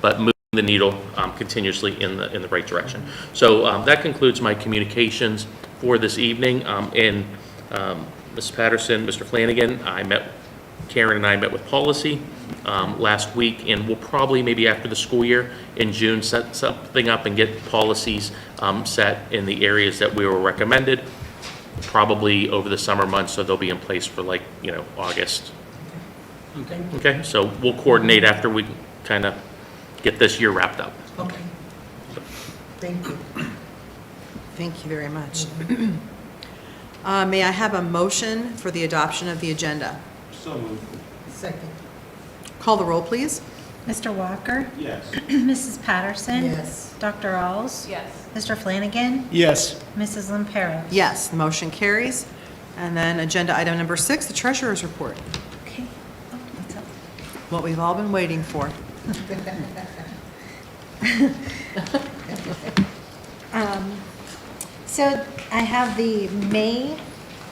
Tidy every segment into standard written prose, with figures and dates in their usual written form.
but moving the needle continuously in the right direction. So that concludes my communications for this evening. And Ms. Patterson, Mr. Flanagan, Karen and I met with policy last week, and we'll probably maybe after the school year in June set something up and get policies set in the areas that we were recommended, probably over the summer months, so they'll be in place for like, August. Okay, so we'll coordinate after we kind of get this year wrapped up. Okay. Thank you. Thank you very much. May I have a motion for the adoption of the agenda? So moved. Second. Call the roll, please. Mr. Walker? Yes. Mrs. Patterson? Yes. Dr. Alls? Yes. Mr. Flanagan? Yes. Mrs. Lampero? Yes, the motion carries. And then agenda item number 6, the treasurer's report, Okay. Oh, what's up? what we've all been waiting for. So I have the May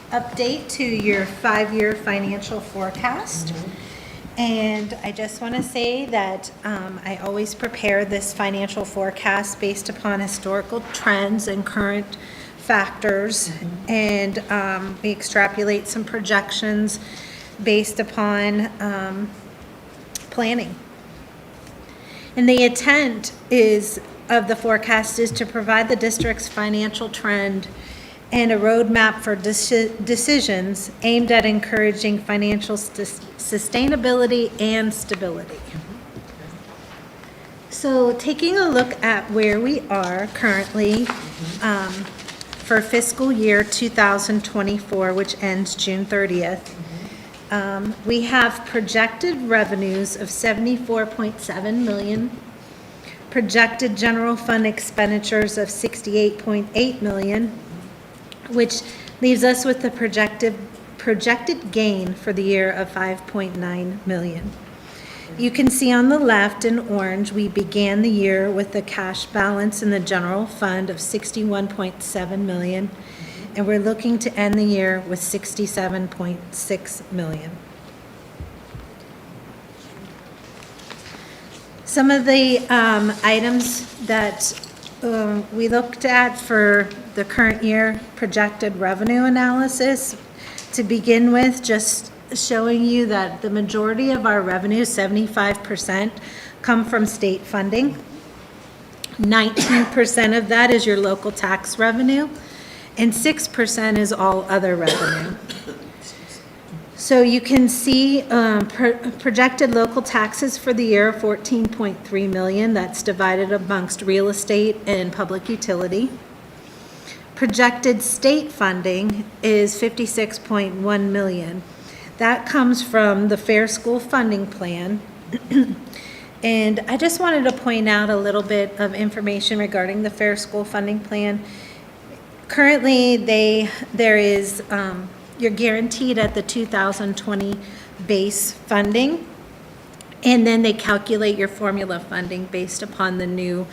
update to your 5-year financial forecast. And I just want to say that I always prepare this financial forecast based upon historical trends and current factors. And we extrapolate some projections based upon planning. And the intent of the forecast is to provide the district's financial trend and a roadmap for decisions aimed at encouraging financial sustainability and stability. So taking a look at where we are currently for fiscal year 2024, which ends June 30th, we have projected revenues of $74.7 million, projected general fund expenditures of $68.8 million, which leaves us with the projected gain for the year of $5.9 million. You can see on the left in orange, we began the year with a cash balance in the general fund of $61.7 million, and we're looking to end the year with $67.6 million. Some of the items that we looked at for the current year projected revenue analysis, to begin with, just showing you that the majority of our revenue, 75%, come from state funding. 19% of that is your local tax revenue, and 6% is all other revenue. So you can see projected local taxes for the year, $14.3 million. That's divided amongst real estate and public utility. Projected state funding is $56.1 million. That comes from the Fair School Funding Plan. And I just wanted to point out a little bit of information regarding the Fair School Funding Plan. Currently, you're guaranteed at the 2020 base funding, and then they calculate your formula funding based upon the new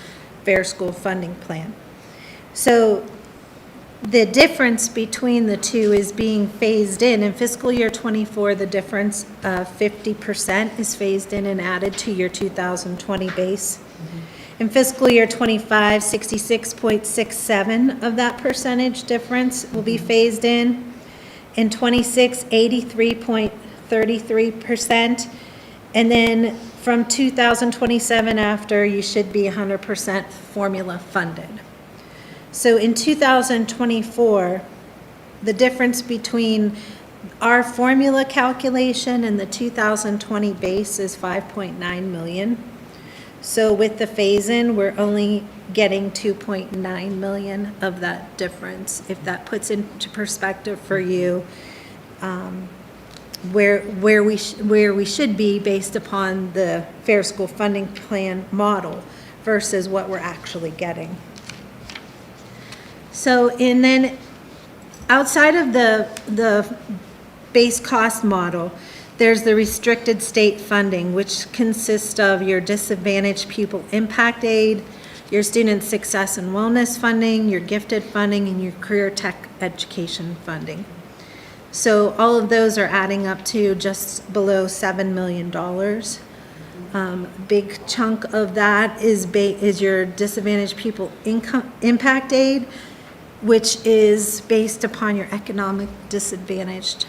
Fair School Funding Plan. So the difference between the two is being phased in. In fiscal year 24, the difference of 50% is phased in and added to your 2020 base. In fiscal year 25, 66.67 of that percentage difference will be phased in. In 26, 83.33%. And then from 2027 after, you should be 100% formula funded. So in 2024, the difference between our formula calculation and the 2020 base is $5.9 million. So with the phase-in, we're only getting $2.9 million of that difference. If that puts into perspective for you, where we should be based upon the Fair School Funding Plan model versus what we're actually getting. So, and then outside of the base cost model, there's the restricted state funding, which consists of your disadvantaged pupil impact aid, your student success and wellness funding, your gifted funding, and your career tech education funding. So all of those are adding up to just below $7 million. Big chunk of that is your disadvantaged people income impact aid, which is based upon your economic disadvantaged.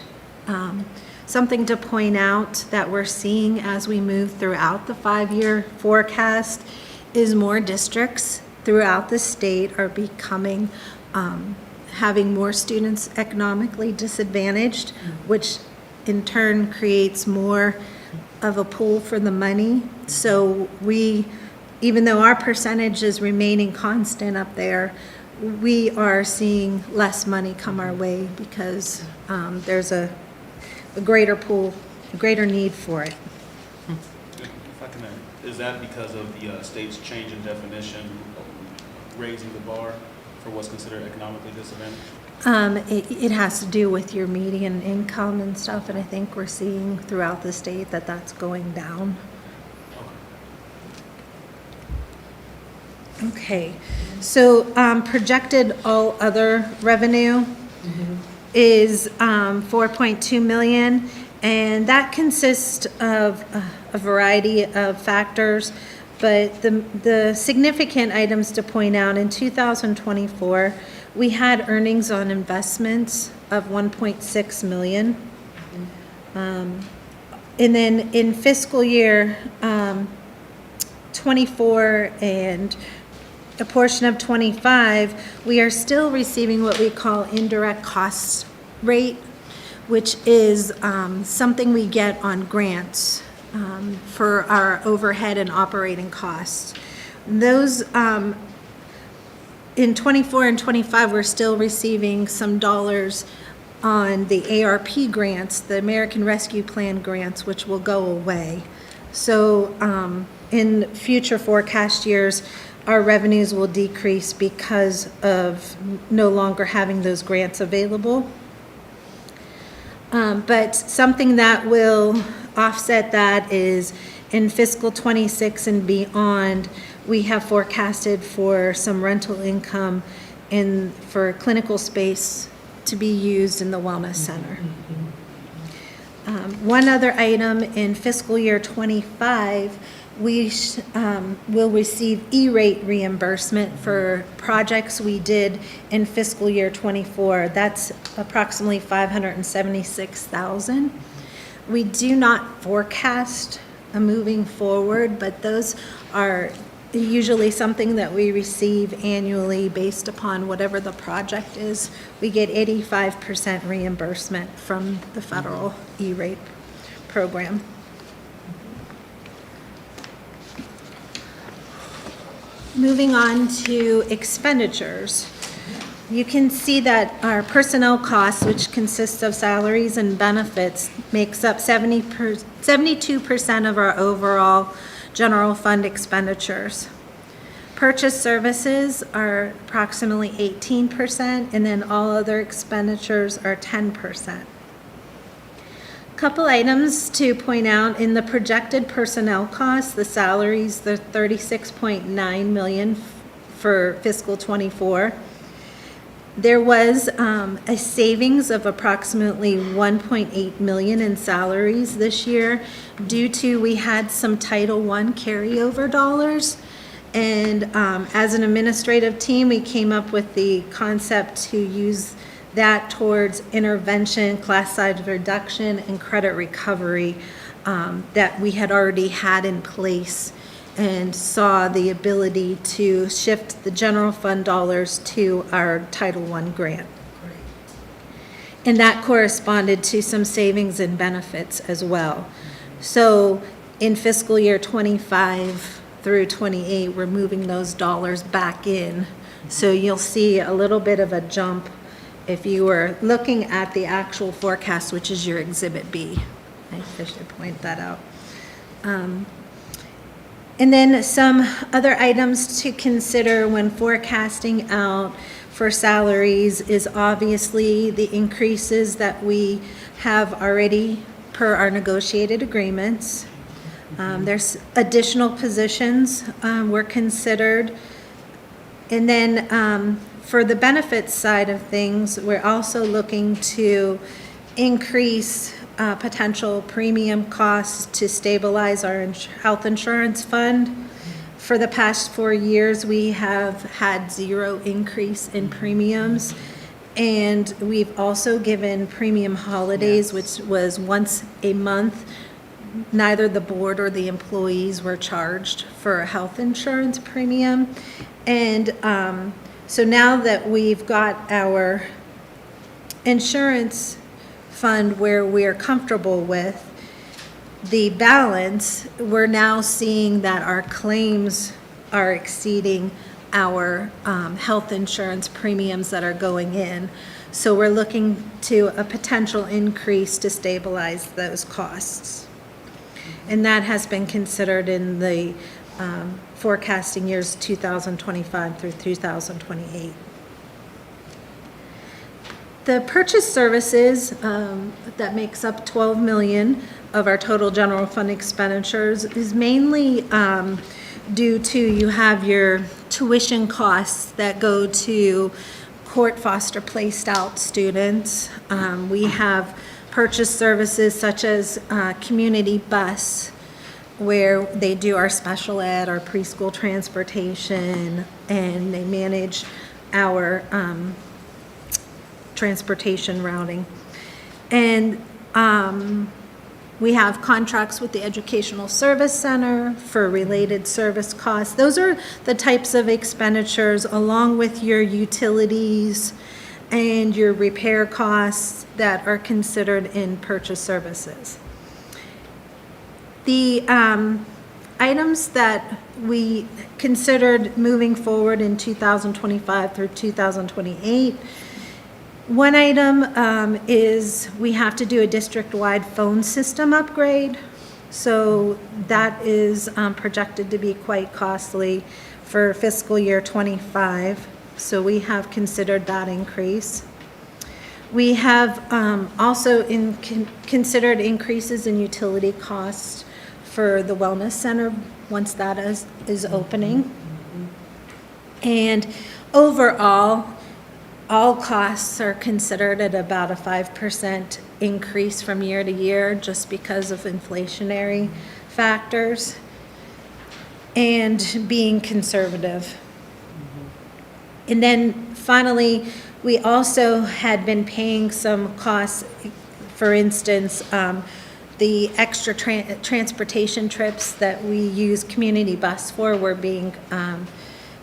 Something to point out that we're seeing as we move throughout the 5-year forecast is more districts throughout the state are becoming, having more students economically disadvantaged, which in turn creates more of a pool for the money. So even though our percentage is remaining constant up there, we are seeing less money come our way because there's a greater pool, a greater need for it. If I can add, is that because of the state's change in definition, raising the bar for what's considered economically disadvantaged? It has to do with your median income and stuff, and I think we're seeing throughout the state that that's going down. Okay, so projected all other revenue is 4.2 million, and that consists of a variety of factors, but the significant items to point out, in 2024, we had earnings on investments of 1.6 million. And then in fiscal year 24 and a portion of 25, we are still receiving what we call indirect costs rate, which is something we get on grants for our overhead and operating costs. Those, in 24 and 25, we're still receiving some dollars on the ARP grants, the American Rescue Plan grants, which will go away. So in future forecast years, our revenues will decrease because of no longer having those grants available. But something that will offset that is in fiscal 26 and beyond, we have forecasted for some rental income for clinical space to be used in the wellness center. One other item in fiscal year 25, we will receive E-rate reimbursement for projects we did in fiscal year 24. That's approximately $576,000. We do not forecast moving forward, but those are usually something that we receive annually based upon whatever the project is. We get 85% reimbursement from the federal E-rate program. Moving on to expenditures. You can see that our personnel costs, which consists of salaries and benefits, makes up 72% of our overall general fund expenditures. Purchase services are approximately 18%, and then all other expenditures are 10%. Couple items to point out in the projected personnel costs, the salaries, the 36.9 million for fiscal 24. There was a savings of approximately 1.8 million in salaries this year due to we had some Title I carryover dollars. And as an administrative team, we came up with the concept to use that towards intervention, class size reduction, and credit recovery that we had already had in place, and saw the ability to shift the general fund dollars to our Title I grant. And that corresponded to some savings and benefits as well. So in fiscal year 25 through 28, we're moving those dollars back in. So you'll see a little bit of a jump if you were looking at the actual forecast, which is your Exhibit B. I should point that out. And then some other items to consider when forecasting out for salaries is obviously the increases that we have already per our negotiated agreements. There's additional positions were considered. And then for the benefits side of things, we're also looking to increase potential premium costs to stabilize our health insurance fund. For the past 4 years, we have had 0 increase in premiums. And we've also given premium holidays, which was once a month. Neither the board or the employees were charged for a health insurance premium. And so now that we've got our insurance fund where we're comfortable with the balance, we're now seeing that our claims are exceeding our health insurance premiums that are going in. So we're looking to a potential increase to stabilize those costs. And that has been considered in the forecasting years 2025 through 2028. The purchase services that makes up 12 million of our total general fund expenditures is mainly due to you have your tuition costs that go to court foster placed out students. We have purchase services such as community bus, where they do our special ed, our preschool transportation, and they manage our transportation routing. And we have contracts with the Educational Service Center for related service costs. Those are the types of expenditures, along with your utilities and your repair costs, that are considered in purchase services. The items that we considered moving forward in 2025 through 2028, one item is we have to do a district-wide phone system upgrade. So that is projected to be quite costly for fiscal year '25. So we have considered that increase. We have also considered increases in utility costs for the wellness center once that is opening. And overall, all costs are considered at about a 5% increase from year to year just because of inflationary factors and being conservative. And then finally, we also had been paying some costs, for instance, the extra transportation trips that we use community bus for were being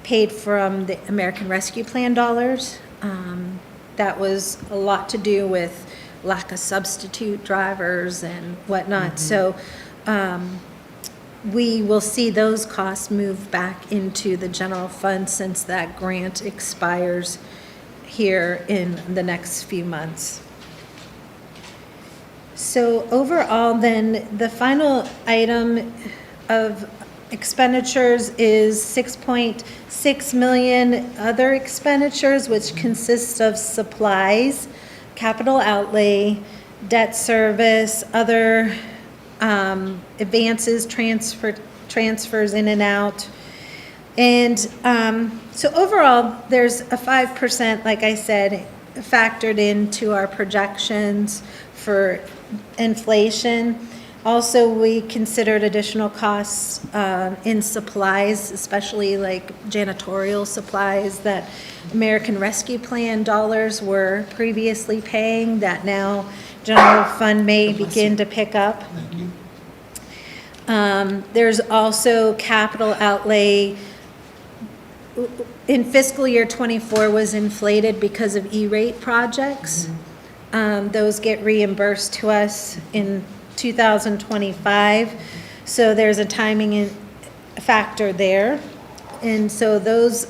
paid from the American Rescue Plan dollars. That was a lot to do with lack of substitute drivers and whatnot. So we will see those costs move back into the general fund since that grant expires here in the next few months. So overall, then, the final item of expenditures is 6.6 million other expenditures, which consists of supplies, capital outlay, debt service, other advances, transfers in and out. And so overall, there's a 5%, like I said, factored into our projections for inflation. Also, we considered additional costs in supplies, especially like janitorial supplies that American Rescue Plan dollars were previously paying that now general fund may begin to pick up. There's also capital outlay. In fiscal year '24 was inflated because of E-rate projects. Those get reimbursed to us in 2025. So there's a timing factor there. And so those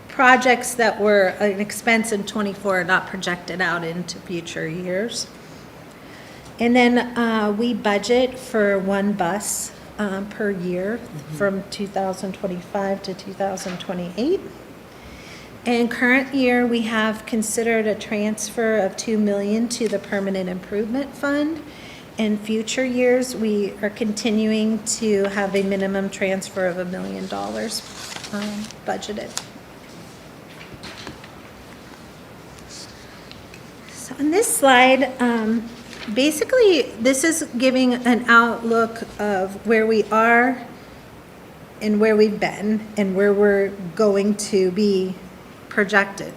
projects that were an expense in '24 are not projected out into future years. And then we budget for one bus per year from 2025 to 2028. And current year, we have considered a transfer of $2 million to the Permanent Improvement Fund. In future years, we are continuing to have a minimum transfer of $1 million budgeted. So on this slide, basically, this is giving an outlook of where we are and where we've been and where we're going to be projected.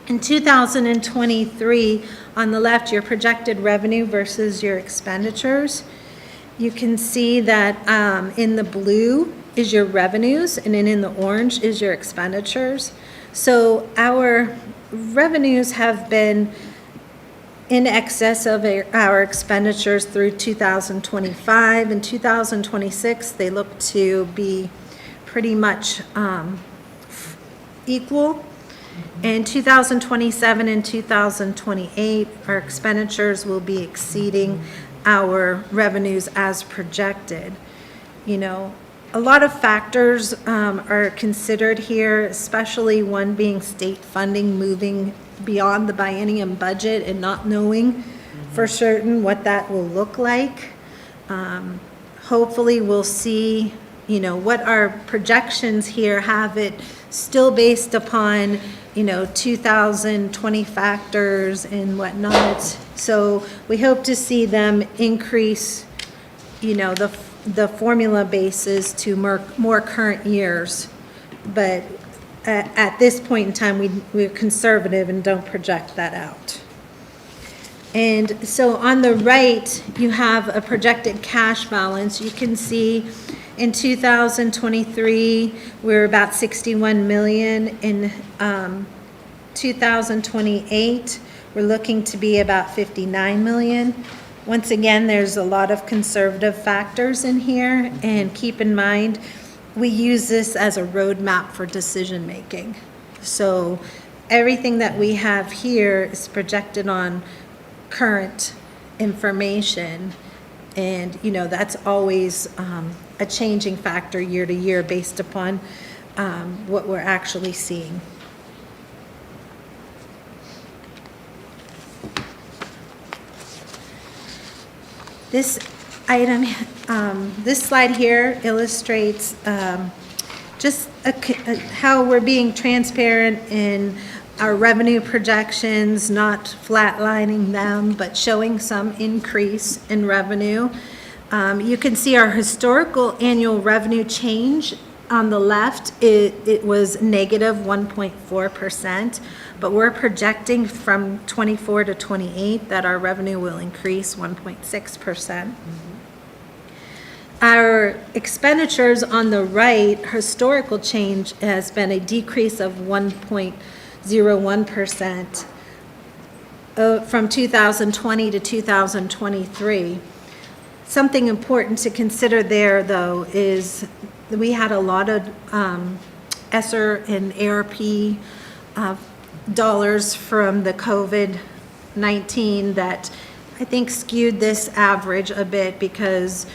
In 2023, on the left, your projected revenue versus your expenditures. You can see that in the blue is your revenues, and then in the orange is your expenditures. So our revenues have been in excess of our expenditures through 2025. In 2026, they look to be pretty much equal. In 2027 and 2028, our expenditures will be exceeding our revenues as projected. You know, a lot of factors are considered here, especially one being state funding moving beyond the biennium budget and not knowing for certain what that will look like. Hopefully we'll see, you know, what our projections here have it still based upon, you know, 2020 factors and whatnot. So we hope to see them increase, you know, the formula bases to more current years. But at this point in time, we're conservative and don't project that out. And so on the right, you have a projected cash balance. You can see in 2023, we're about 61 million. In 2028, we're looking to be about 59 million. Once again, there's a lot of conservative factors in here, and keep in mind, we use this as a roadmap for decision making. So everything that we have here is projected on current information, and you know that's always a changing factor year to year based upon what we're actually seeing. This item, this slide here illustrates just how we're being transparent in our revenue projections, not flatlining them, but showing some increase in revenue. You can see our historical annual revenue change on the left. It was negative 1.4%, but we're projecting from 24 to 28 that our revenue will increase 1.6%. Our expenditures on the right, historical change has been a decrease of 1.01% from 2020 to 2023. Something important to consider there, though, is that we had a lot of ESSER and ARP dollars from the COVID-19 that I think skewed this average a bit, because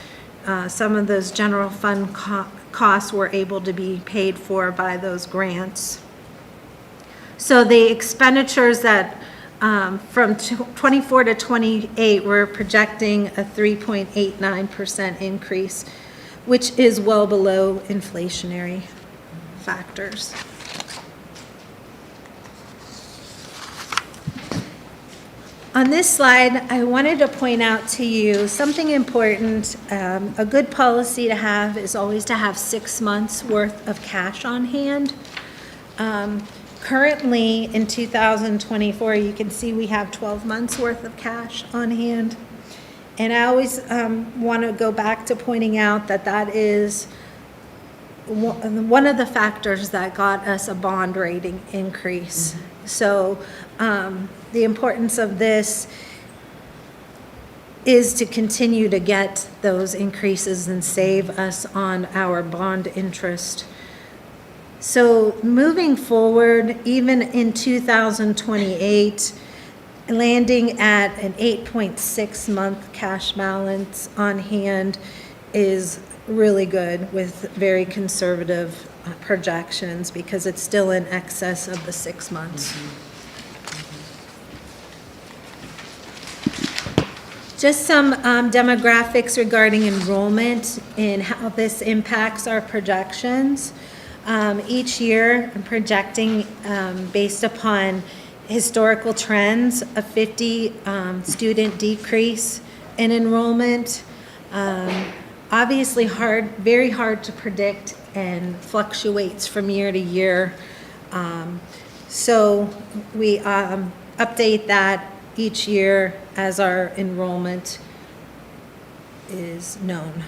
some of those general fund costs were able to be paid for by those grants. So the expenditures that from 24 to 28, we're projecting a 3.89% increase, which is well below inflationary factors. On this slide, I wanted to point out to you something important. A good policy to have is always to have 6 months worth of cash on hand. Currently, in 2024, you can see we have 12 months worth of cash on hand. And I always want to go back to pointing out that that is one of the factors that got us a bond rating increase. So the importance of this is to continue to get those increases and save us on our bond interest. So moving forward, even in 2028, landing at an 8.6 month cash balance on hand is really good with very conservative projections, because it's still in excess of the 6 months. Just some demographics regarding enrollment and how this impacts our projections. Each year, I'm projecting based upon historical trends, a 50 student decrease in enrollment. Obviously very hard to predict and fluctuates from year to year. So we update that each year as our enrollment is known.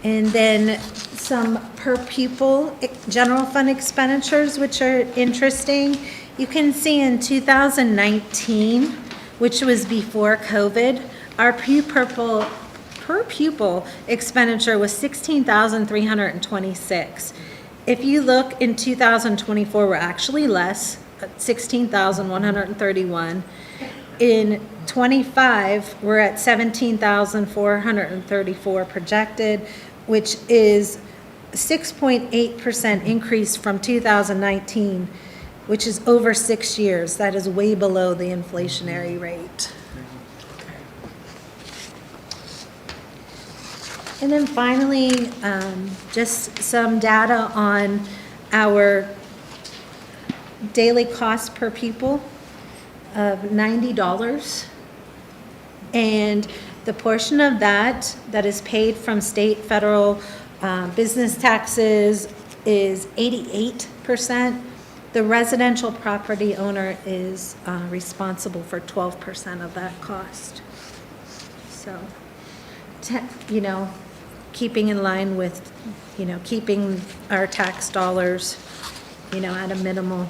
And then some per pupil general fund expenditures, which are interesting. You can see in 2019, which was before COVID, our per pupil expenditure was $16,326. If you look in 2024, we're actually less, at $16,131. In 25, we're at 17,434 projected, which is 6.8% increase from 2019, which is over 6 years. That is way below the inflationary rate. And then finally, just some data on our daily cost per pupil of $90. And the portion of that is paid from state, federal, business taxes is 88%. The residential property owner is responsible for 12% of that cost. So, keeping in line with, keeping our tax dollars, at a minimal,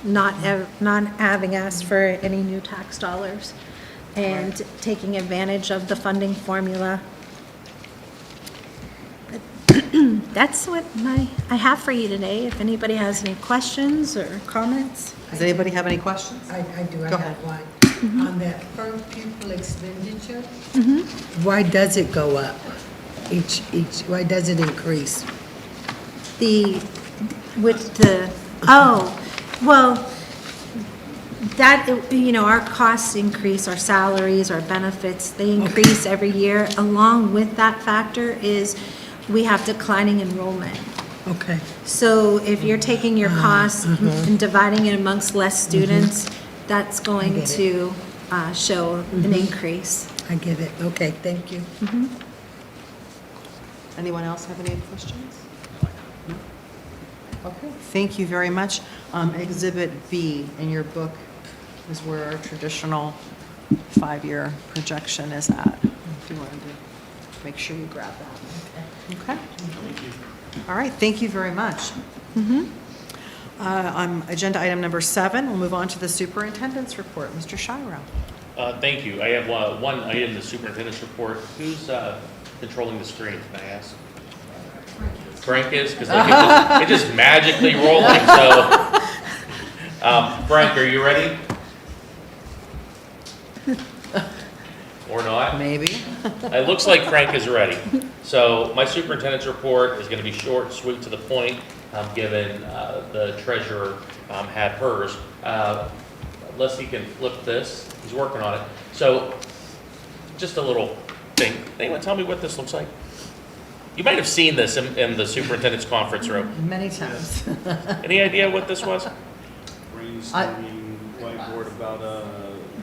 not having asked for any new tax dollars, and taking advantage of the funding formula. But that's what I have for you today. If anybody has any questions or comments. Does anybody have any questions? I do, I Go have ahead. one. On that per pupil expenditure, why does it go up why does it increase? That, our costs increase, our salaries, our benefits, they increase every year. Along with that factor is we have declining enrollment. Okay, So if you're taking your costs and dividing it amongst less students, that's going get it. to show an increase. I get it. Okay, thank you. Anyone else have any questions? No? Okay, thank you very much. Exhibit B in your book is where our traditional 5-year projection is at. If you wanted to make sure you grab that. Okay? All right, thank you very much. Agenda item number 7, we'll move on to the superintendent's report. Mr. Shiro. Thank you. I have one item, the superintendent's report. Who's controlling the screen, can I ask? Frank is, because it's just magically rolling, so. Frank, are you ready? Or not? Maybe. It looks like Frank is ready. So my superintendent's report is going to be short, sweet, to the point, given the treasurer had hers. Unless he can flip this, he's working on it. So just a little thing. Anyone tell me what this looks like? You might have seen this in the superintendent's conference room. Many times. Any idea what this was? Brainstorming whiteboard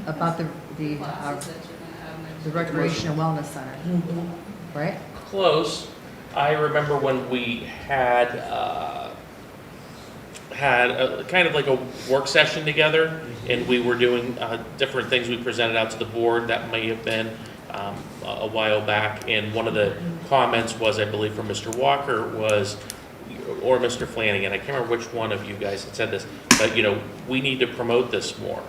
about The Recreation and Wellness Center, right? Close. I remember when we had kind of like a work session together, and we were doing different things we presented out to the board. That may have been a while back, and one of the comments was, I believe, from Mr. Walker or Mr. Flanagan, I can't remember which one of you guys had said this, but we need to promote this more.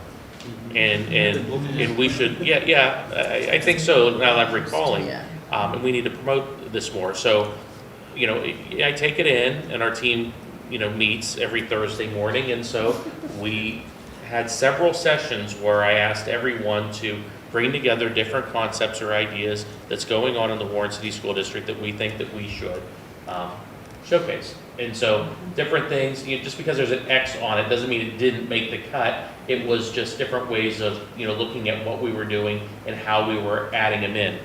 And we should, I think so, now that I'm recalling. And we need to promote this more. So, I take it in, and our team, meets every Thursday morning. And so we had several sessions where I asked everyone to bring together different concepts or ideas that's going on in the Warren City School District that we think that we should showcase. And so different things, just because there's an X on it doesn't mean it didn't make the cut. It was just different ways of, looking at what we were doing and how we were adding them in.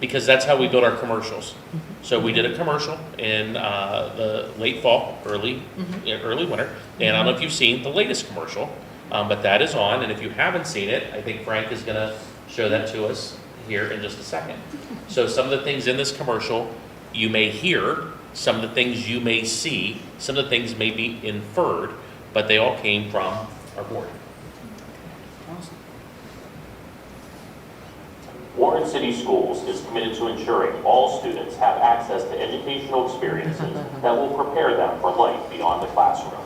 because that's how we build our commercials. So we did a commercial in the late fall, early winter, and I don't know if you've seen the latest commercial, but that is on, and if you haven't seen it, I think Frank is gonna show that to us here in just a second. So some of the things in this commercial you may hear, some of the things you may see, some of the things may be inferred, but they all came from our board. Warren City Schools is committed to ensuring all students have access to educational experiences that will prepare them for life beyond the classroom.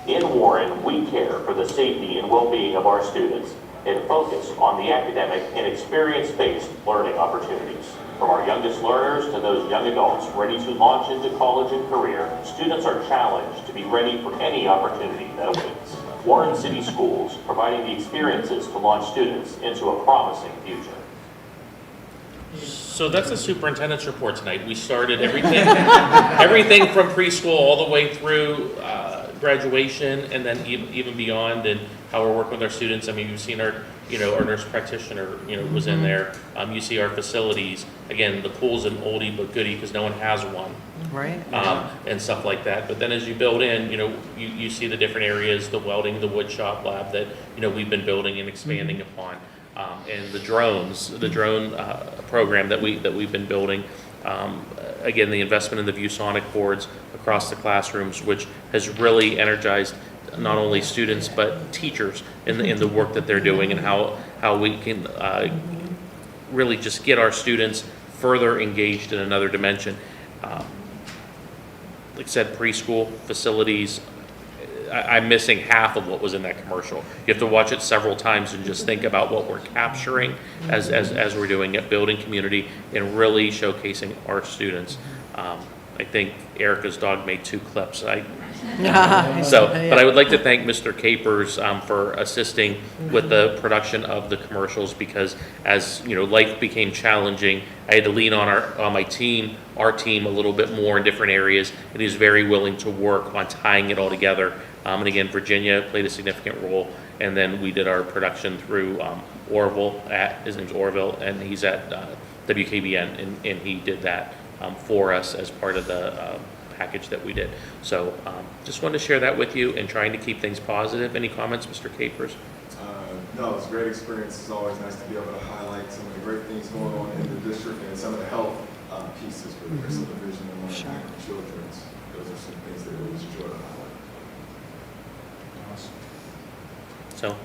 In Warren, we care for the safety and well-being of our students and focus on the academic and experience-based learning opportunities. From our youngest learners to those young adults ready to launch into college and career, students are challenged to be ready for any opportunity that awaits. Warren City Schools, providing the experiences to launch students into a promising future. So that's the superintendent's report tonight. We started everything from preschool all the way through graduation, and then even beyond, and how we're working with our students. I mean, you've seen our nurse practitioner, was in there. You see our facilities. Again, the pool's an oldie but goodie because no one has one. Right. And stuff like that. But then as you build in, you see the different areas, the welding, the wood shop lab that, we've been building and expanding upon. And the drone program that we've been building. Again, the investment in the ViewSonic boards across the classrooms, which has really energized not only students but teachers in the work that they're doing, and how we can really just get our students further engaged in another dimension. Like I said, preschool facilities. I'm missing half of what was in that commercial. You have to watch it several times and just think about what we're capturing as we're doing it, building community and really showcasing our students. I think Erica's dog made 2 clips. But I would like to thank Mr. Capers for assisting with the production of the commercials, because as life became challenging, I had to lean on our team a little bit more in different areas, and he was very willing to work on tying it all together. And again, Virginia played a significant role, and then we did our production through Orville. His name's Orville, and he's at WKBN, and he did that for us as part of the package that we did. So just wanted to share that with you and trying to keep things positive. Any comments, Mr. Capers? No, it's a great experience. It's always nice to be able to highlight some of the great things going on in the district and some of the health pieces for the rest of the division and learning and children's. Those are some things that we always enjoy to highlight. So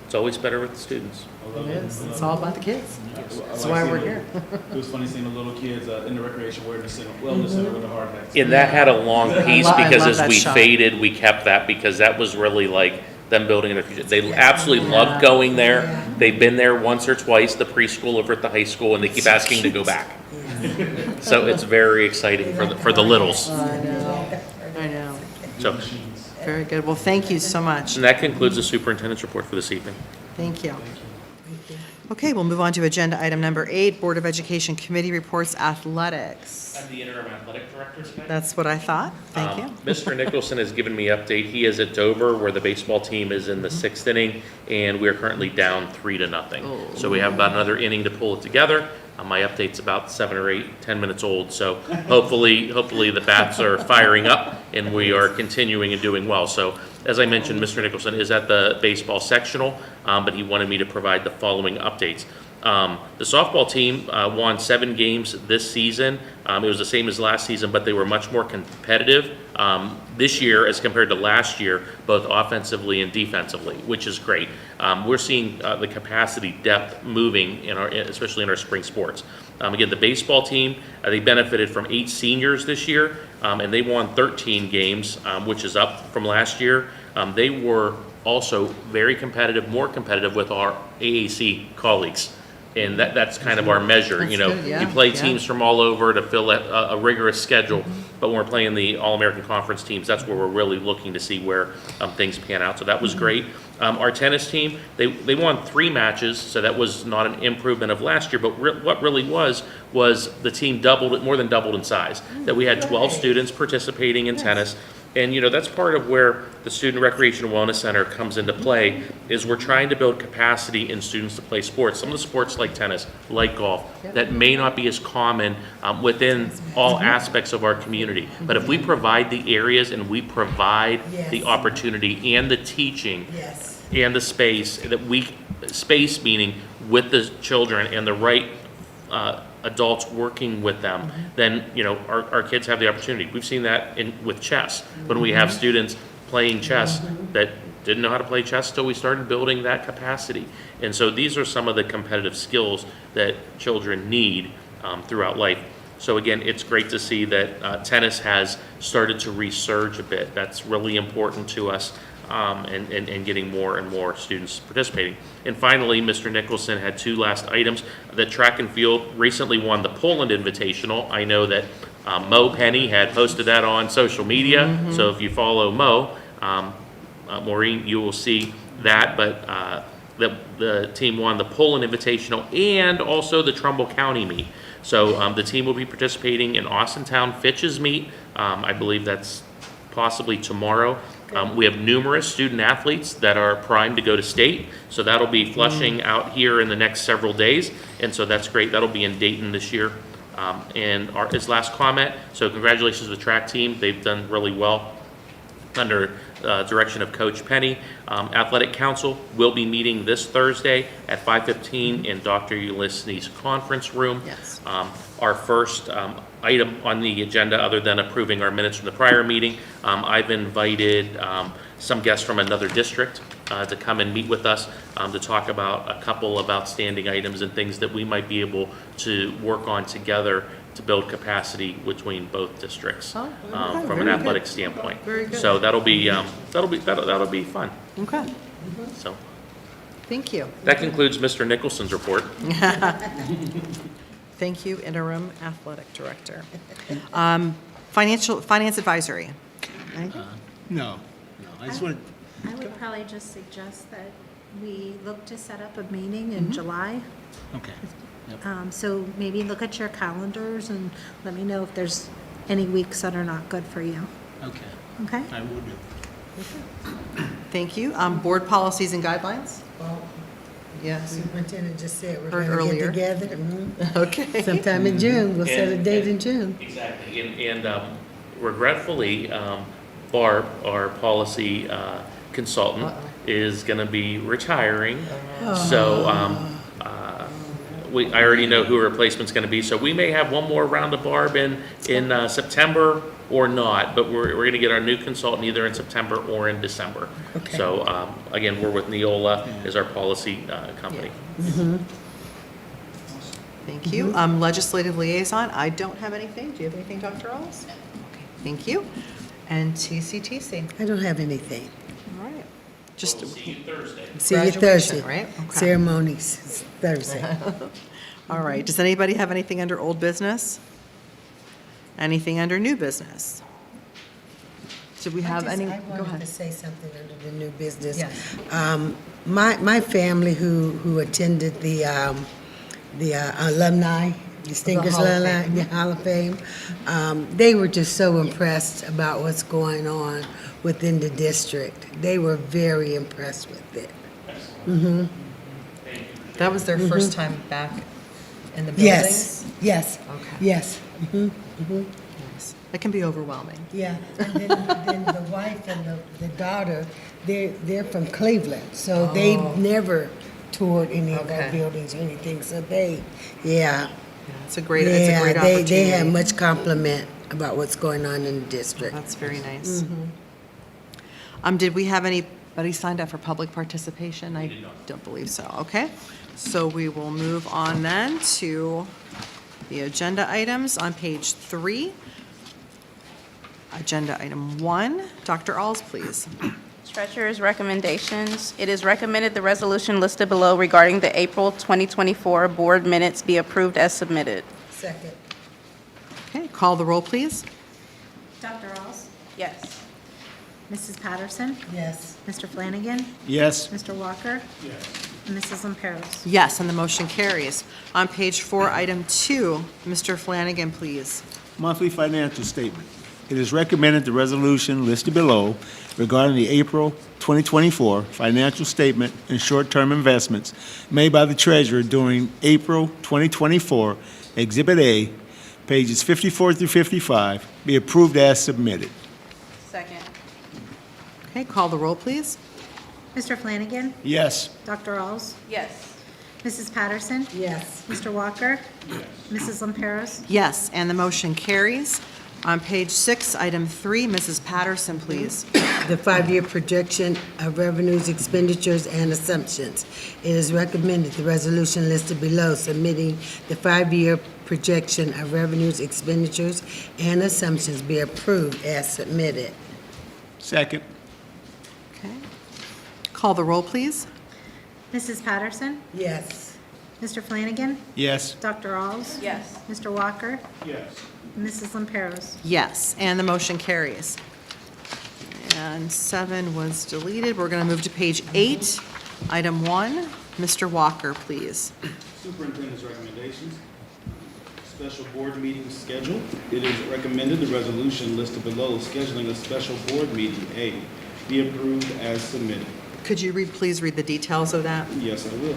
it's always better with the students. It is. It's all about the kids. That's That's why we're here. It was funny seeing the little kids in the recreation wellness center with the hard hats. And that had a long piece I because love as that we shot. faded, we kept that because that was really like them building in their future. They absolutely loved going there. Yeah. They've been there once or twice, the preschool over at the high school, and they keep asking to go back. So it's very exciting for the littles. I know. So, Very good. Well, thank you so much. and that concludes the superintendent's report for this evening. Thank you. Okay, we'll move on to agenda item number 8, Board of Education Committee Reports, Athletics. I'm the interim athletic director today. That's what I thought. Thank you. Mr. Nicholson has given me update. He is at Dover, where the baseball team is in the 6th inning, and we are currently down 3-0. So we have about another inning to pull it together. My update's about 7 or 8, 10 minutes old, so hopefully the bats are firing up and we are continuing and doing well. So as I mentioned, Mr. Nicholson is at the baseball sectional, but he wanted me to provide the following updates. The softball team won 7 games this season. It was the same as last season, but they were much more competitive this year as compared to last year, both offensively and defensively, which is great. We're seeing the capacity depth moving especially in our spring sports. Again, the baseball team, they benefited from 8 seniors this year, and they won 13 games, which is up from last year. They were also very competitive, more competitive with our AAC colleagues. And that's kind of our measure. That's good, yeah, You play yeah. teams from all over to fill a rigorous schedule, but when we're playing the All-American Conference teams, that's where we're really looking to see where things pan out. So that was great. Our tennis team, they won 3 matches, so that was not an improvement of last year, but what really was the team more than doubled in size. That we had 12 students participating in tennis. And, that's part of where the Student Recreation and Wellness Center comes into play, is we're trying to build capacity in students to play sports. Some of the sports like tennis, like golf, that may not be as common within all aspects of our community. But if we provide the areas and we provide the Yes. opportunity and the teaching Yes. and the space, space meaning with the children and the right adults working with them, then, our kids have the opportunity. We've seen that with chess, when we have students playing chess that didn't know how to play chess till we started building that capacity. And so these are some of the competitive skills that children need throughout life. So again, it's great to see that tennis has started to resurge a bit. That's really important to us, and getting more and more students participating. And finally, Mr. Nicholson had two last items. The track and field recently won the Poland Invitational. I know that Mo Penny had posted that on social media, so if you follow Mo, Maureen, you will see that. But the team won the Poland Invitational and also the Trumbull County meet. So the team will be participating in Austintown Fitch's meet. I believe that's possibly tomorrow. We have numerous student athletes that are primed to go to state, so that'll be flushing out here in the next several days, and so that's great. That'll be in Dayton this year. And his last comment, so congratulations to the track team. They've done really well under direction of Coach Penny. Athletic Council will be meeting this Thursday at 5:15 in Dr. Ulysses conference room. Yes. Our first item on the agenda, other than approving our minutes from the prior meeting, I've invited some guests from another district to come and meet with us to talk about a couple of outstanding items and things that we might be able to work on together to build capacity between both districts Oh, okay. from Very an good. athletic standpoint. Very good. So that'll be fun. Okay, So thank you. that concludes Mr. Nicholson's report. Thank you, Interim Athletic Director. Finance Advisory. Anything? No, I just want I would probably just suggest that we look to set up a meeting in July. to, okay, yep. So maybe look at your calendars and let me know if there's any weeks that are not good for you, Okay, okay? I will do. Thank you. Board Policies and Guidelines? Well, Yes. Superintendent just said we're Heard going to earlier. get together. Mhm. Okay. Sometime in June, we'll set a date in June. Exactly, and regretfully, Barb, our policy consultant, is going to be retiring. So I already know who her replacement's going to be, so we may have one more round of Barb in September or not, but we're going to get our new consultant either in September or in December. Okay. So again, we're with Neola as our policy company. Thank you. Legislative Liaison, I don't have anything. Do you have anything, Dr. Alls? Okay, thank you. And TCTC. I don't have anything. All right. Just, We'll see you Thursday. See you Graduation, Thursday. right? Okay. Ceremonies is Thursday. all right. Does anybody have anything under old business? Anything under new business? Do we have any? I Go wanted to ahead. say something under the new business. Yes. My family who attended the alumni, distinguished Hall of alumni, Fame. the Hall of Fame, they were just so impressed about what's going on within the district. They were very impressed with it. That was their first time back in the buildings? Yes, Okay. yes. Nice. It can be overwhelming. Yeah, and then the wife and the daughter, they're from Cleveland, so they've never toured any of our Okay. buildings or anything, so they, yeah. It's a great opportunity. They have much compliment about what's going on in the district. That's very nice. Did we have anybody signed up for public participation? I don't believe so. Okay. So we will move on then to the agenda items on page 3. Agenda item 1. Dr. Alls, please. Treasurer's recommendations. It is recommended the resolution listed below regarding the April 2024 board minutes be approved as submitted. Second. Okay, call the roll, please. Dr. Alls? Yes. Mrs. Patterson? Yes. Mr. Flanagan? Yes, Mr. Walker? Yes. And Mrs. Lamperos? Yes, and the motion carries. On page 4, item 2, Mr. Flanagan, please. monthly financial statement. it is recommended the resolution listed below regarding the April 2024 financial statement and short-term investments made by the treasurer during April 2024, Exhibit A, pages 54 through 55, be approved as submitted. Second. Okay, call the roll, please. Mr. Flanagan. Yes. Dr. Alls. Yes. Mrs. Patterson. Yes. Mr. Walker. Mrs. Lamperos. Yes, and the motion carries. On page 6, item 3, Mrs. Patterson, please. The five-year projection of revenues, expenditures, and assumptions. It is recommended the resolution listed below submitting the five-year projection of revenues, expenditures, and assumptions be approved as submitted. Second. Okay. Call the roll, please. Mrs. Patterson. Yes. Mr. Flanagan. Yes. Dr. Alls. Yes. Mr. Walker. Yes. Mrs. Lamperos. Yes, and the motion carries. And 7 was deleted. We're going to move to page 8, item 1. Mr. Walker, please. Superintendent's recommendations. Special board meeting schedule. It is recommended the resolution listed below scheduling a special board meeting, A, be approved as submitted. Could you please read the details of that? Yes, I will.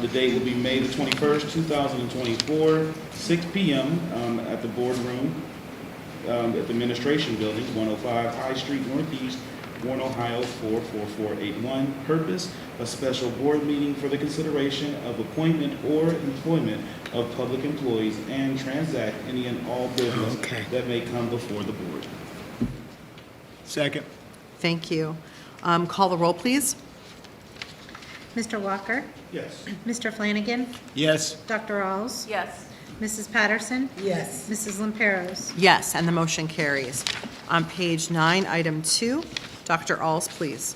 The date will be May the 21st, 2024, 6 p.m. At the boardroom at the Administration Building, 105 High Street Northeast, Warren, Ohio, 44481. Purpose, a special board meeting for the consideration of appointment or employment of public employees and transact any and all business that may come before the board. Second. Thank you. Call the roll, please. Mr. Walker. Yes. Mr. Flanagan. Yes. Dr. Alls. Yes. Mrs. Patterson. Yes. Mrs. Lamperos. Yes, and the motion carries. On page 9, item 2, Dr. Alls, please.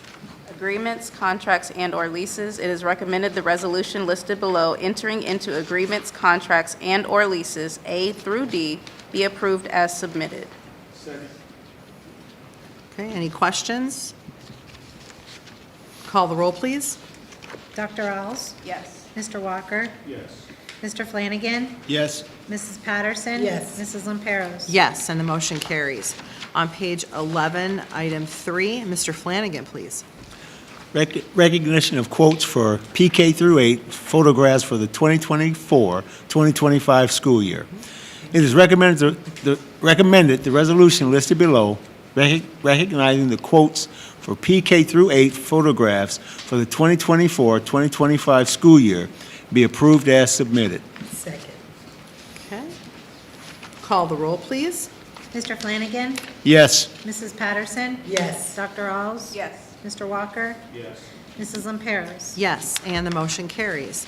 Agreements, contracts, and/or leases. It is recommended the resolution listed below entering into agreements, contracts, and/or leases, A through D, be approved as submitted. Second. Okay, any questions? Call the roll, please. Dr. Alls. Yes. Mr. Walker. Yes. Mr. Flanagan. Yes. Mrs. Patterson. Yes. Mrs. Lamperos. Yes, and the motion carries. On page 11, item 3, Mr. Flanagan, please. Recognition of quotes for PK through 8 photographs for the 2024-2025 school year. It is recommended the resolution listed below recognizing the quotes for PK through 8 photographs for the 2024-2025 school year be approved as submitted. Second. Okay. Call the roll, please. Mr. Flanagan. Yes. Mrs. Patterson. Yes. Dr. Alls. Yes. Mr. Walker. Yes. Mrs. Lamperos. Yes, and the motion carries.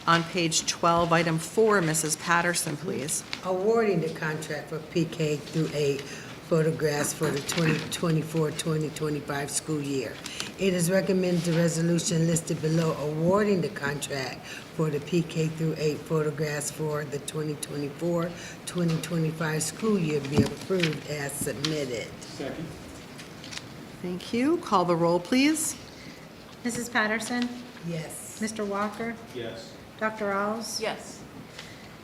On page 12, item 4, Mrs. Patterson, please. Awarding the contract for PK through 8 photographs for the 2024-2025 school year. It is recommended the resolution listed below awarding the contract for the PK through 8 photographs for the 2024-2025 school year be approved as submitted. Second. Thank you. Call the roll, please. Mrs. Patterson. Yes. Mr. Walker. Yes. Dr. Alls. Yes.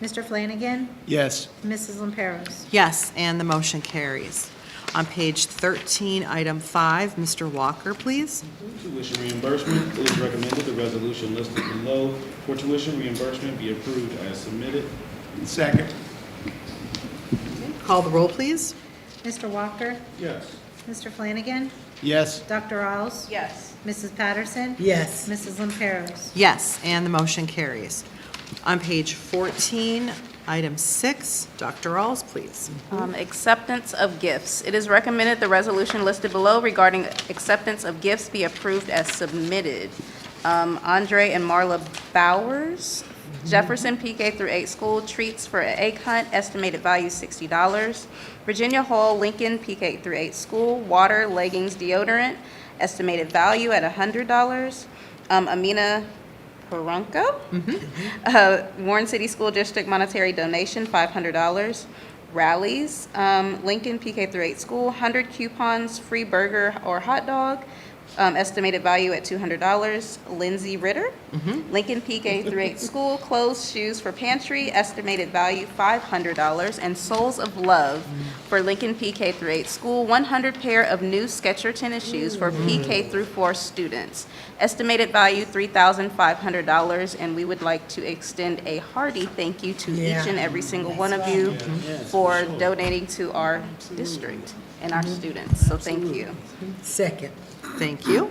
Mr. Flanagan. Yes. Mrs. Lamperos. Yes, and the motion carries. On page 13, item 5, Mr. Walker, please. Tuition reimbursement. It is recommended the resolution listed below for tuition reimbursement be approved as submitted. Second. Call the roll, please. Mr. Walker. Yes. Mr. Flanagan. Yes. Dr. Alls. Yes. Mrs. Patterson. Yes. Mrs. Lamperos. Yes, and the motion carries. On page 14, item 6, Dr. Alls, please. Acceptance of gifts. It is recommended the resolution listed below regarding acceptance of gifts be approved as submitted. Andre and Marla Bowers, Jefferson PK through 8 school treats for an egg hunt, estimated value $60. Virginia Hall Lincoln PK through 8 school, water, leggings, deodorant, estimated value at $100. Amina Poronco, Warren City School District monetary donation, $500. Rallies, Lincoln PK through 8 school, 100 coupons, free burger or hot dog, estimated value at $200. Lindsay Ritter. Lincoln PK through 8 school, clothes, shoes for pantry, estimated value $500. And Souls of Love for Lincoln PK through 8 school, 100 pair of new Skechers tennis shoes for PK through 4 students, estimated value $3,500. And we would like to extend a hearty thank you to each and every single one of you for donating to our district and our students. So thank you. Second. Thank you.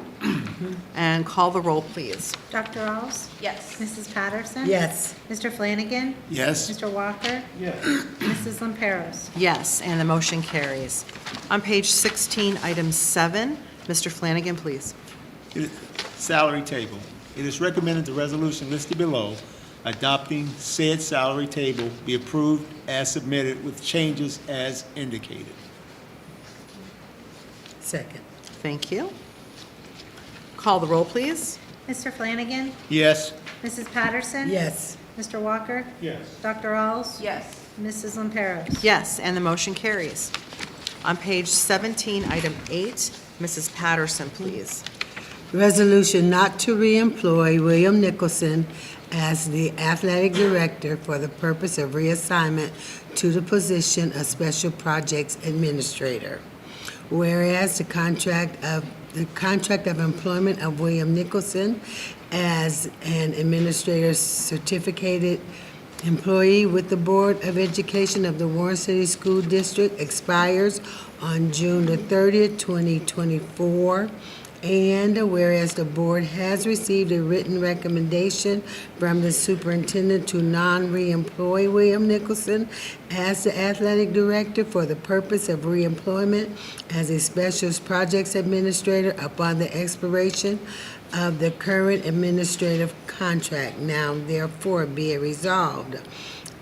And call the roll, please. Dr. Alls? Yes. Mrs. Patterson? Yes. Mr. Flanagan? Yes. Mr. Walker? Yes. Mrs. Lamperos? Yes, and the motion carries. On page 16, item 7, Mr. Flanagan, please. Salary table. It is recommended the resolution listed below adopting said salary table be approved as submitted with changes as indicated. Second. Thank you. Call the roll, please. Mr. Flanagan? Yes. Mrs. Patterson? Yes. Mr. Walker? Yes. Dr. Alls? Yes. Mrs. Lamperos? Yes, and the motion carries. On page 17, item 8, Mrs. Patterson, please. Resolution not to reemploy William Nicholson as the athletic director for the purpose of reassignment to the position of special projects administrator. Whereas the contract of employment of William Nicholson as an administrator certificated employee with the Board of Education of the Warren City School District expires on June the 30th, 2024. And whereas the board has received a written recommendation from the superintendent to non-reemploy William Nicholson as the athletic director for the purpose of reemployment as a special projects administrator upon the expiration of the current administrative contract. Now therefore be it resolved.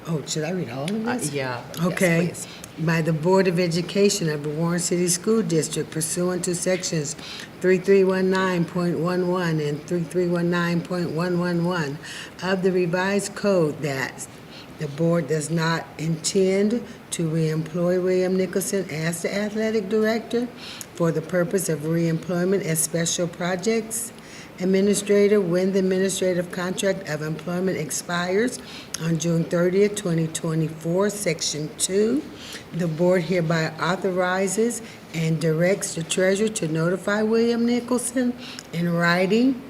Oh, should I read all of this? Yeah. Okay. Yes, please. By the Board of Education of the Warren City School District pursuant to sections 3319.11 and 3319.111 of the revised code that the board does not intend to reemploy William Nicholson as the athletic director for the purpose of reemployment as special projects administrator when the administrative contract of employment expires on June 30th, 2024, Section 2. The board hereby authorizes and directs the treasurer to notify William Nicholson in writing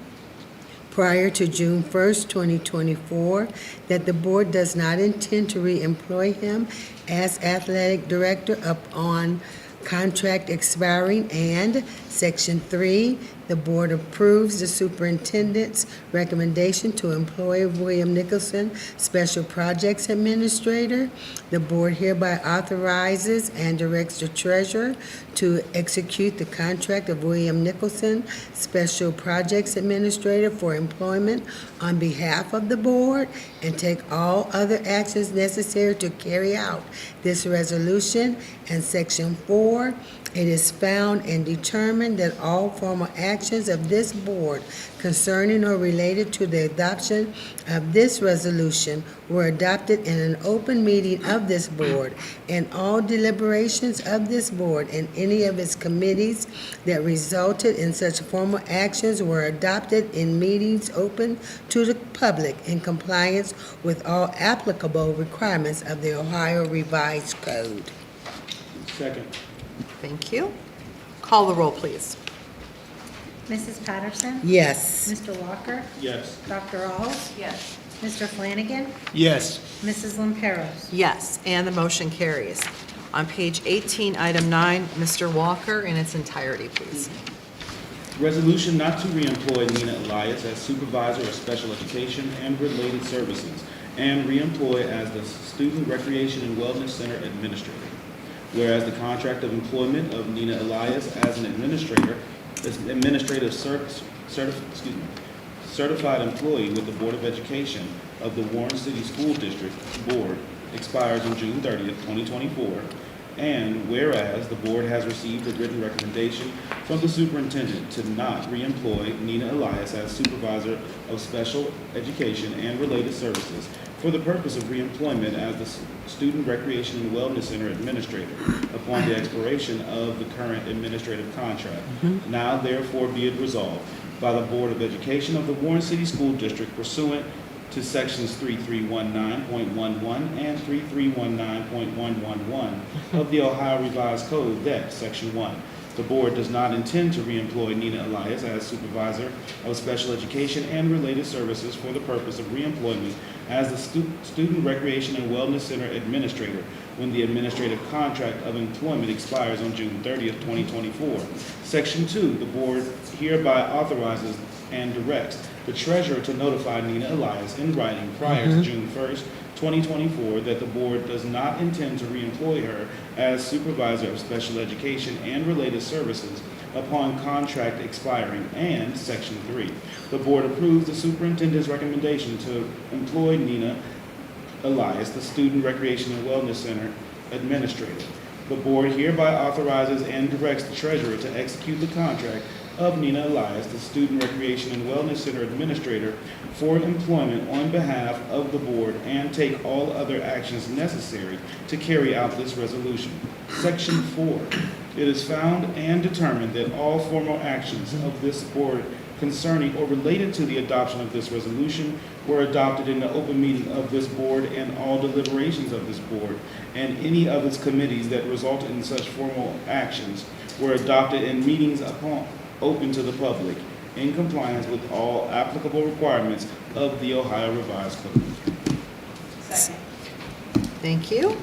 prior to June 1st, 2024, that the board does not intend to reemploy him as athletic director upon contract expiring, and Section 3, the board approves the superintendent's recommendation to employ William Nicholson, Special Projects Administrator. The board hereby authorizes and directs the treasurer to execute the contract of William Nicholson, Special Projects Administrator for employment on behalf of the board and take all other actions necessary to carry out this resolution. And Section 4, it is found and determined that all formal actions of this board concerning or related to the adoption of this resolution were adopted in an open meeting of this board, and all deliberations of this board and any of its committees that resulted in such formal actions were adopted in meetings open to the public in compliance with all applicable requirements of the Ohio Revised Code. Second. Thank you. Call the roll, please. Mrs. Patterson? Yes. Mr. Walker? Yes. Dr. Alls? Yes. Mr. Flanagan? Yes. Mrs. Lamperos? Yes, and the motion carries. On page 18, item 9, Mr. Walker in its entirety, please. Resolution not to reemploy Nina Elias as supervisor of special education and related services and reemploy as the Student Recreation and Wellness Center administrator. Whereas the contract of employment of Nina Elias as an certified employee with the Board of Education of the Warren City School District Board expires on June 30th, 2024. And whereas the board has received a written recommendation from the superintendent to not reemploy Nina Elias as supervisor of special education and related services for the purpose of reemployment as the Student Recreation and Wellness Center administrator upon the expiration of the current administrative contract. Now therefore be it resolved by the Board of Education of the Warren City School District pursuant to sections 3319.11 and 3319.111 of the Ohio Revised Code that, section 1, the board does not intend to reemploy Nina Elias as supervisor of special education and related services for the purpose of reemployment as the Student Recreation and Wellness Center administrator when the administrative contract of employment expires on June 30th, 2024. Section 2, the board hereby authorizes and directs the treasurer to notify Nina Elias in writing prior to June 1st, 2024, that the board does not intend to reemploy her as supervisor of special education and related services upon contract expiring. And section 3, the board approves the superintendent's recommendation to employ Nina Elias, the Student Recreation and Wellness Center administrator. The board hereby authorizes and directs the treasurer to execute the contract of Nina Elias, the Student Recreation and Wellness Center administrator, for employment on behalf of the board and take all other actions necessary to carry out this resolution. Section 4, it is found and determined that all formal actions of this board concerning or related to the adoption of this resolution were adopted in the open meeting of this board and all deliberations of this board and any of its committees that resulted in such formal actions were adopted in meetings open to the public in compliance with all applicable requirements of the Ohio Revised Code. Thank you.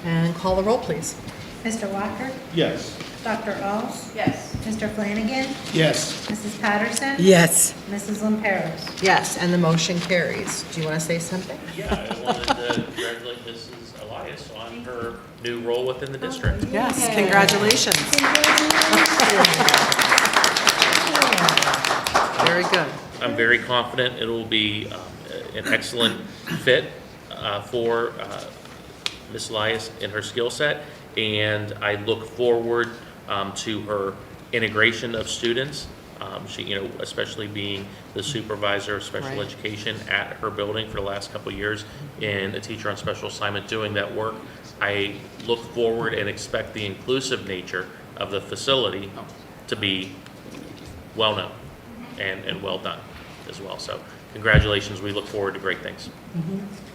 And call the roll, please. Mr. Walker? Yes. Dr. Alls? Yes. Mr. Flanagan? Yes. Mrs. Patterson? Yes. Mrs. Lamperos? Yes, and the motion carries. Do you want to say something? Yeah, I wanted to congratulate Mrs. Elias on her new role within the district. Yes, congratulations. Very good. I'm very confident it will be an excellent fit for Ms. Elias in her skill set, and I look forward to her integration of students. She, especially being the supervisor of special Right. education at her building for the last couple of years and a teacher on special assignment doing that work. I look forward and expect the inclusive nature of the facility to be well-known and well done as well. So congratulations, we look forward to great things.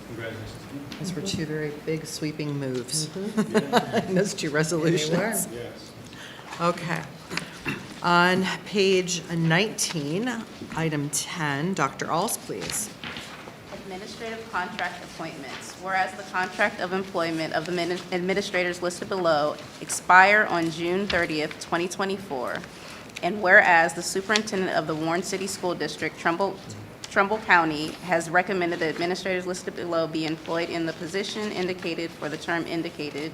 Congratulations. Those were two very big sweeping moves in those two resolutions. Yes. Okay. On page 19, item 10, Dr. Alls, please. Administrative contract appointments. Whereas the contract of employment of the administrators listed below expire on June 30th, 2024, and whereas the superintendent of the Warren City School District, Trumbull County, has recommended the administrators listed below be employed in the position indicated for the term indicated,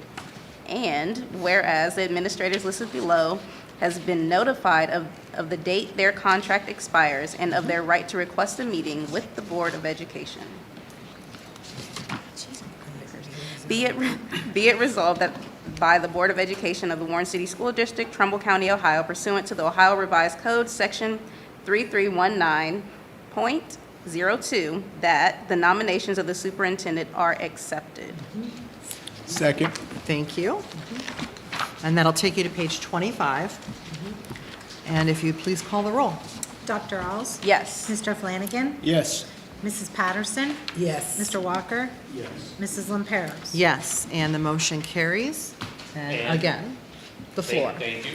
and whereas the administrators listed below has been notified of the date their contract expires and of their right to request a meeting with the Board of Education. Be it resolved that by the Board of Education of the Warren City School District, Trumbull County, Ohio, pursuant to the Ohio Revised Code, Section 3319.02, that the nominations of the superintendent are accepted. Second. Thank you. And that'll take you to page 25. And if you'd please call the roll. Dr. Alls? Yes. Mr. Flanagan? Yes. Mrs. Patterson? Yes. Mr. Walker? Yes. Mrs. Lamperos? Yes, and the motion carries. And And- again, the floor. Thank you.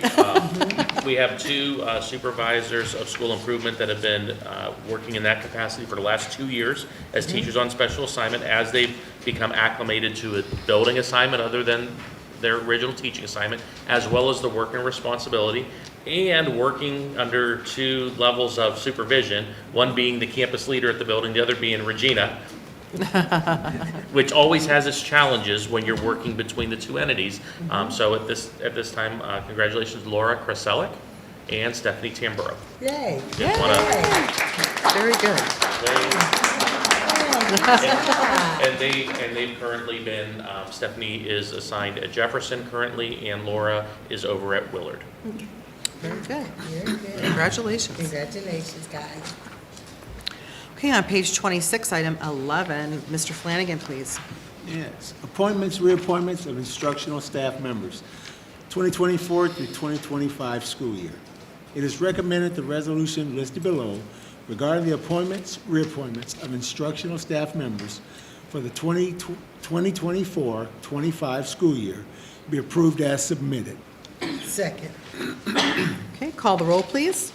We have two supervisors of school improvement that have been working in that capacity for the last 2 years as teachers on special assignment as they've become acclimated to a building assignment other than their original teaching assignment, as well as the work and responsibility, and working under two levels of supervision, one being the campus leader at the building, the other being Regina, which always has its challenges when you're working between the two entities. So at this time, congratulations, Laura Kraselek and Stephanie Tamburo. Yay. Just wanna- Very good. And they've currently been, Stephanie is assigned at Jefferson currently, and Laura is over at Willard. Very good. Very good. Congratulations. Congratulations, guys. Okay, on page 26, item 11, Mr. Flanagan, please. Yes, appointments, reappointments of instructional staff members, 2024 through 2025 school year. It is recommended the resolution listed below regarding the appointments, reappointments of instructional staff members for the 2024-25 school year be approved as submitted. Second. Okay, call the roll, please.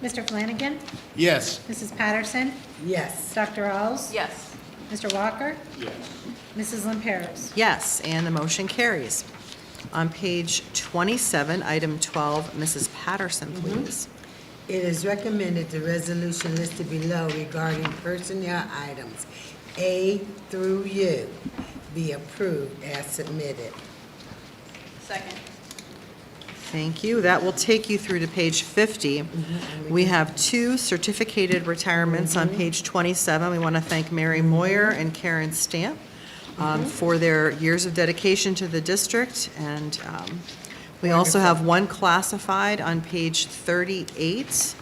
Mr. Flanagan? Yes. Mrs. Patterson? Yes. Dr. Alls? Yes. Mr. Walker? Yes. Mrs. Lamperos? Yes, and the motion carries. On page 27, item 12, Mrs. Patterson, please. It is recommended the resolution listed below regarding personnel items A through U be approved as submitted. Second. Thank you. That will take you through to page 50. We have two certificated retirements on page 27. We want to thank Mary Moyer and Karen Stamp for their years of dedication to the district. And we also have one classified on page 38.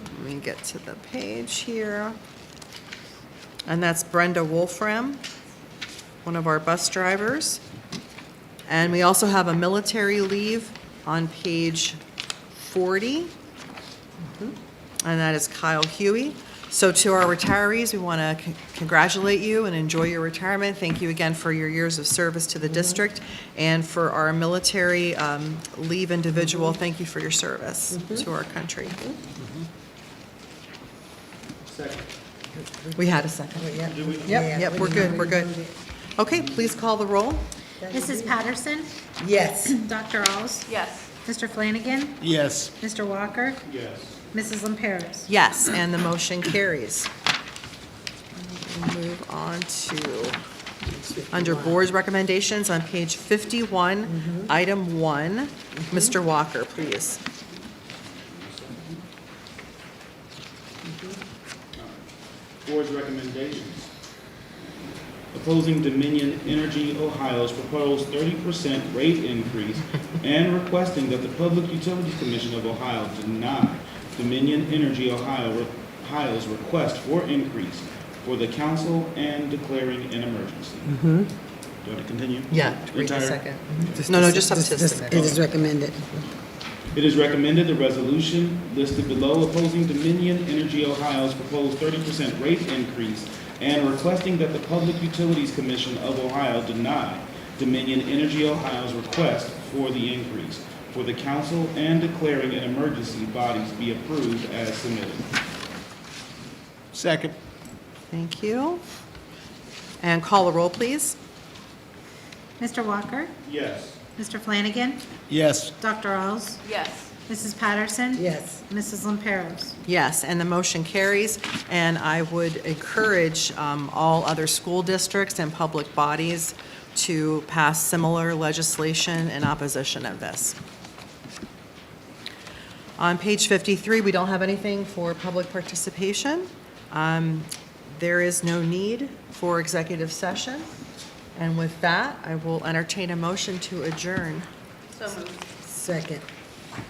Let me get to the page here. And that's Brenda Wolfram, one of our bus drivers. And we also have a military leave on page 40. And that is Kyle Huey. So to our retirees, we want to congratulate you and enjoy your retirement. Thank you again for your years of service to the district. And for our military leave individual, thank you for your service to our country. Second. We had a second. Yep, we're good, we're good. Okay, please call the roll. Mrs. Patterson? Yes. Dr. Alls? Yes. Mr. Flanagan? Yes. Mr. Walker? Yes. Mrs. Lamperos? Yes, and the motion carries. We'll move on to, under board's recommendations, on page 51, item 1. Mr. Walker, please. Board's recommendations. Opposing Dominion Energy Ohio's proposed 30% rate increase and requesting that the Public Utilities Commission of Ohio deny Dominion Energy Ohio's request for increase for the council and declaring an emergency. Do I have to continue? Yeah, read the Entire- second. No, just up to It submit. is recommended. It is recommended the resolution listed below opposing Dominion Energy Ohio's proposed 30% rate increase and requesting that the Public Utilities Commission of Ohio deny Dominion Energy Ohio's request for the increase for the council and declaring an emergency bodies be approved as submitted. Second. Thank you. And call the roll, please. Mr. Walker? Yes. Mr. Flanagan? Yes. Dr. Alls? Yes. Mrs. Patterson? Yes. Mrs. Lamperos? Yes, and the motion carries, and I would encourage all other school districts and public bodies to pass similar legislation in opposition of this. On page 53, we don't have anything for public participation. There is no need for executive session, and with that, I will entertain a motion to adjourn. So moved. Second.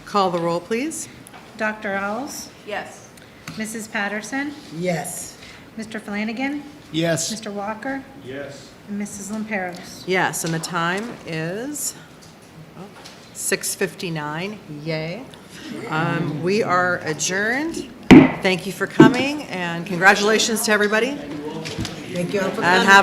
Call the roll, please. Dr. Alls? Yes. Mrs. Patterson? Yes. Mr. Flanagan? Yes. Mr. Walker? Yes. And Mrs. Lamperos? Yes, and the time is 6:59, yay. We are adjourned. Thank you for coming, and congratulations to everybody. Thank you all for And coming. have